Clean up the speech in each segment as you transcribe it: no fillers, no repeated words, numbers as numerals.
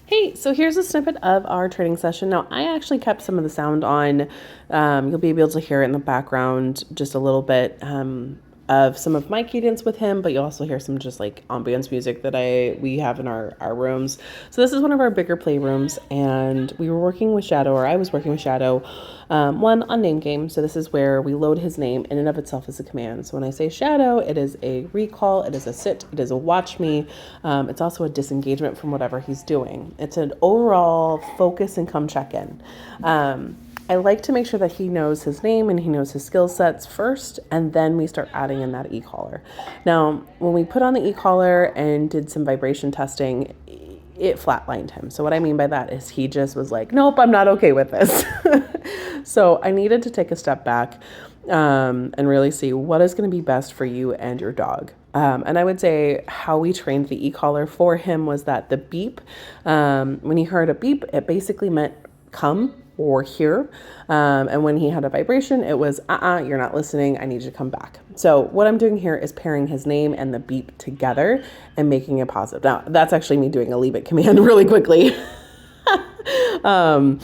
Hey, so here's a snippet of our training session. Now, I actually kept some of the sound on. You'll be able to hear it in the background just a little bit of some of my cadence with him, but you'll also hear some just like ambience music that we have in our rooms. So this is one of our bigger playrooms, and we were working with Shadow, or I was working with Shadow, one on name game. So this is where we load his name in and of itself as a command. So when I say Shadow, it is a recall, it is a sit, it is a watch me. It's also a disengagement from whatever he's doing. It's an overall focus and come check in. I like to make sure that he knows his name and he knows his skill sets first, and then we start adding in that e-collar. Now, when we put on the e-collar and did some vibration testing, it flatlined him. So what I mean by that is he just was like, nope, I'm not okay with this. So I needed to take a step back and really see what is going to be best for you and your dog. And I would say how we trained the e-collar for him was that the beep, when he heard a beep, it basically meant come or here. And when he had a vibration, it was, you're not listening. I need you to come back. So what I'm doing here is pairing his name and the beep together and making it positive. Now, that's actually me doing a leave it command really quickly. And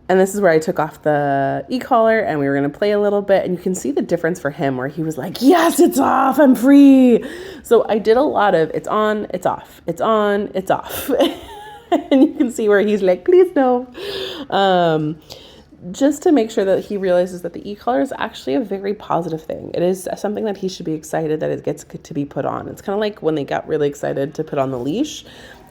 this is where I took off the e-collar and we were going to play a little bit, and you can see the difference for him where he was like, yes, it's off, I'm free. So I did a lot of it's on, it's off, it's on, it's off. And you can see where he's like, please no. Just to make sure that he realizes that the e-collar is actually a very positive thing. It is something that he should be excited that it gets to be put on. It's kind of like when they got really excited to put on the leash.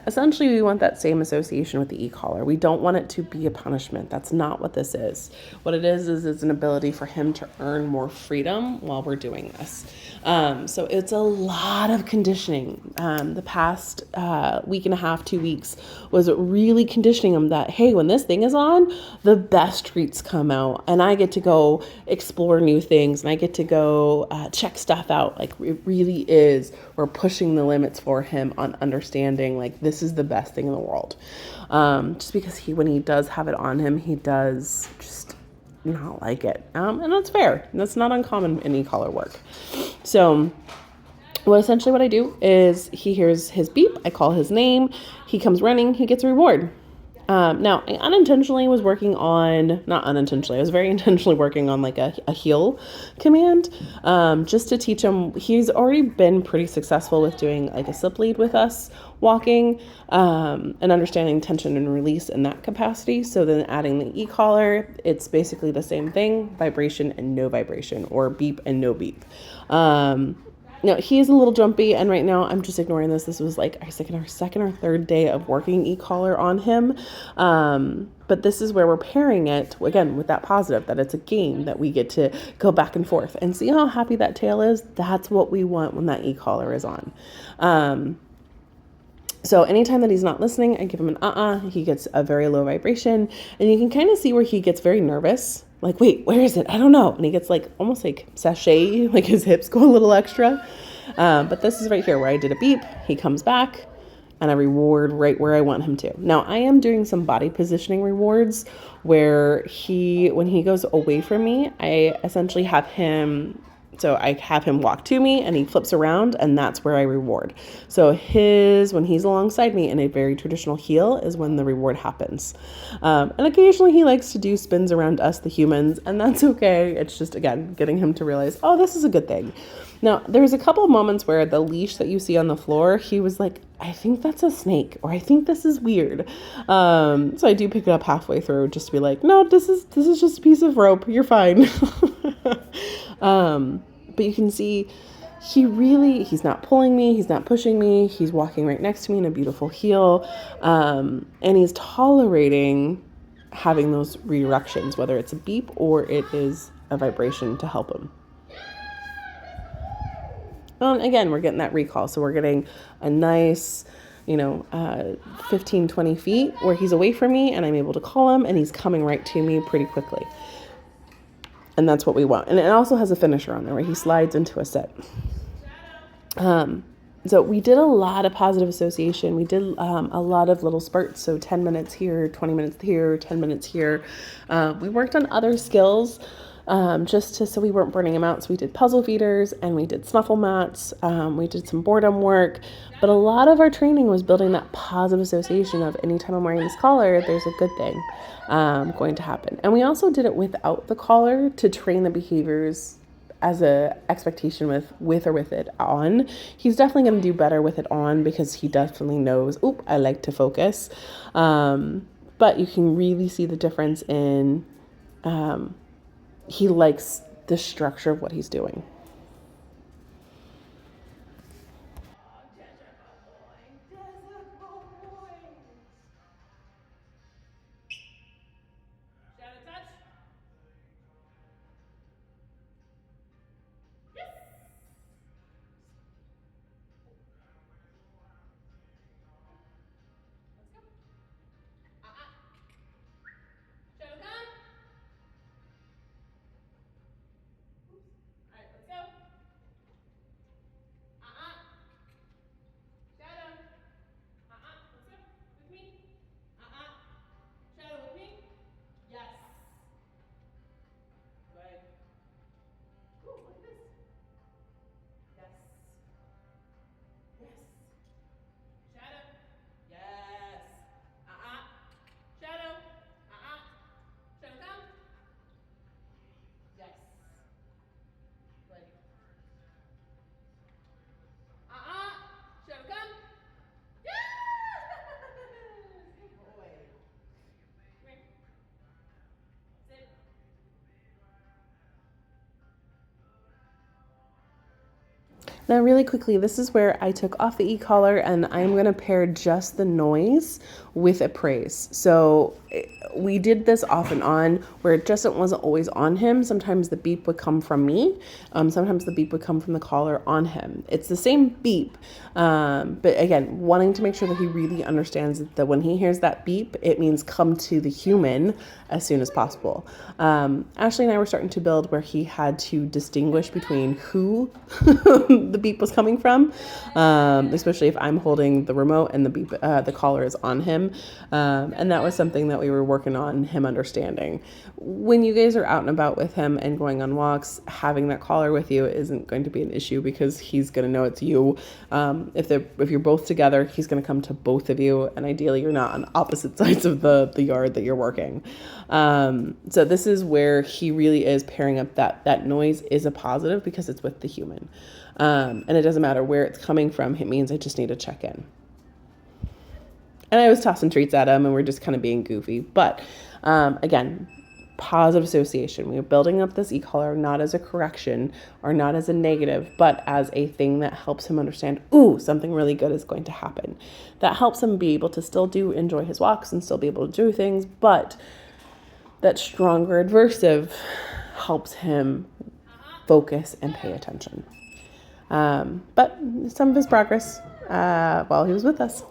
Essentially, we want that same association with the e-collar. We don't want it to be a punishment. That's not what this is. What it is it's an ability for him to earn more freedom while we're doing this. So it's a lot of conditioning. The past week and a half, 2 weeks was really conditioning him that, hey, when this thing is on, the best treats come out, and I get to go explore new things, and I get to go check stuff out. Like, it really is. We're pushing the limits for him on understanding, like, this is the best thing in the world. Just because when he does have it on him, he does just not like it. And that's fair. That's not uncommon in e-collar work. So what I do is he hears his beep. I call his name. He comes running. He gets a reward. Now, I unintentionally was working on, not unintentionally, I was very intentionally working on like a heel command, just to teach him. He's already been pretty successful with doing like a slip lead with us walking, and understanding tension and release in that capacity. So then adding the e-collar, it's basically the same thing, vibration and no vibration, or beep and no beep. Now, he is a little jumpy, and right now I'm just ignoring this. This was like, I think, our second or third day of working e-collar on him. But this is where we're pairing it, again, with that positive, that it's a game that we get to go back and forth. And see how happy that tail is? That's what we want when that e-collar is on. So anytime that he's not listening, I give him an he gets a very low vibration, and you can kind of see where he gets very nervous. Like, wait, where is it? I don't know. And he gets like almost like sachet, like his hips go a little extra. But this is right here where I did a beep. He comes back and I reward right where I want him to. Now, I am doing some body positioning rewards where when he goes away from me, I essentially have him. So I have him walk to me and he flips around, and that's where I reward. So when he's alongside me in a very traditional heel is when the reward happens. And occasionally he likes to do spins around us, the humans, and that's okay. It's just, again, getting him to realize, oh, this is a good thing. Now, there was a couple of moments where the leash that you see on the floor, he was like, I think that's a snake, or I think this is weird. So I do pick it up halfway through just to be like, no, this is just a piece of rope. You're fine. But you can see he's not pulling me, he's not pushing me, he's walking right next to me in a beautiful heel, and he's tolerating having those redirections, whether it's a beep or it is a vibration to help him. And again, we're getting that recall, so we're getting a nice 15, 20 feet where he's away from me and I'm able to call him and he's coming right to me pretty quickly. And that's what we want. And it also has a finisher on there where he slides into a sit. So we did a lot of positive association. We did a lot of little spurts. So 10 minutes here, 20 minutes here, 10 minutes here. We worked on other skills just to, so we weren't burning him out. So we did puzzle feeders and we did snuffle mats. We did some boredom work, but a lot of our training was building that positive association of anytime I'm wearing this collar, there's a good thing going to happen. And we also did it without the collar to train the behaviors as a expectation with or with it on. He's definitely going to do better with it on because he definitely knows, oop, I like to focus. But you can really see the difference in he likes the structure of what he's doing. Now, really quickly, this is where I took off the e-collar and I'm going to pair just the noise with a praise. So we did this off and on where it just wasn't always on him. Sometimes the beep would come from me. Sometimes the beep would come from the collar on him. It's the same beep. But again, wanting to make sure that he really understands that when he hears that beep, it means come to the human as soon as possible. Ashley and I were starting to build where he had to distinguish between who the beep was coming from, especially if I'm holding the remote and the beep, the collar is on him. And that was something that we were working on him understanding. When you guys are out and about with him and going on walks, having that collar with you isn't going to be an issue because he's going to know it's you. If you're both together, he's going to come to both of you, and ideally you're not on opposite sides of the yard that you're working. So this is where he really is pairing up that noise is a positive because it's with the human. And it doesn't matter where it's coming from. It means I just need to check in. And I was tossing treats at him and we're just kind of being goofy. But again, positive association. We are building up this e-collar not as a correction or not as a negative, but as a thing that helps him understand, ooh, something really good is going to happen. That helps him be able to still enjoy his walks and still be able to do things, but that stronger adversive helps him focus and pay attention. But some of his progress while he was with us.